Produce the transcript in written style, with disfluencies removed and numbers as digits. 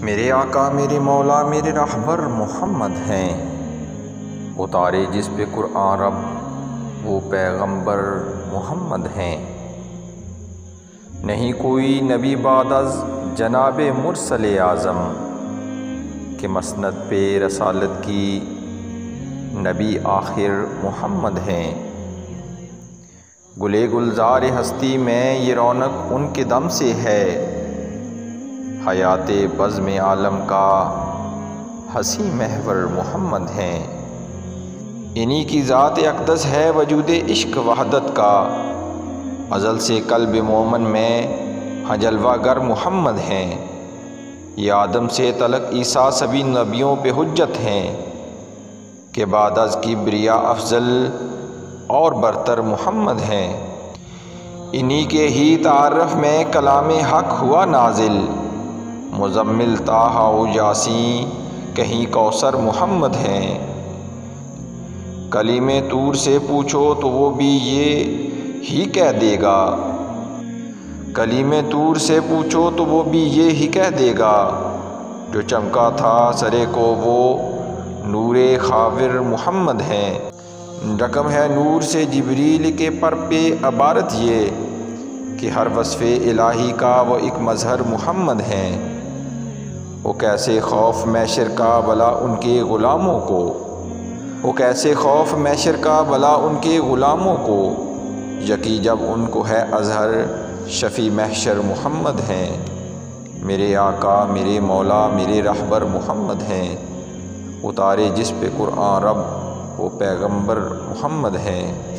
میرے آقا میرے مولا میرے رہبر محمد ہیں، اتارے جس پہ قرآن رب وہ پیغمبر محمد ہیں۔ نہیں کوئی نبی بعد از جناب مرسل اعظم کہ مسند پہ رسالت کی نبی آخر محمد ہیں۔ گلے گلزار ہستی میں یہ رونق ان کے دم سے ہے، حیات بزم عالم کا ہنسی محور محمد ہیں۔ انہی کی ذات اقدس ہے وجود عشق وحدت کا، ازل سے قلب مومن میں ہاں جلوہ گر محمد ہیں۔ یہ آدم سے تلک عیسیٰ سبھی نبیوں پہ حجت ہیں کہ بعد از کبریا افضل اور برتر محمد ہیں۔ انہی کے ہی تعارف میں کلام حق ہوا نازل، مزمل طٰہٰ و یاسین کہیں کوثر محمد ہیں۔ کلیم طور سے پوچھو تو وہ بھی یہ ہی کہہ دے گا، کلیم طور سے پوچھو تو وہ بھی یہ ہی کہہ دے گا، جو چمکا تھا سرے کو وہ نور خاور محمد ہیں۔ رقم ہے نور سے جبریل کے پر پہ عبارت یہ کہ ہر وصف الہی کا وہ ایک مظہر محمد ہیں۔ وہ کیسے خوف محشر کا بلا ان کے غلاموں کو، وہ کیسے خوف محشر کا بلا ان کے غلاموں کو، یقین جب ان کو ہے اظہر شفیع محشر محمد ہیں۔ میرے آقا میرے مولا میرے رہبر محمد ہیں، اتارے جس پہ قرآن رب وہ پیغمبر محمد ہیں۔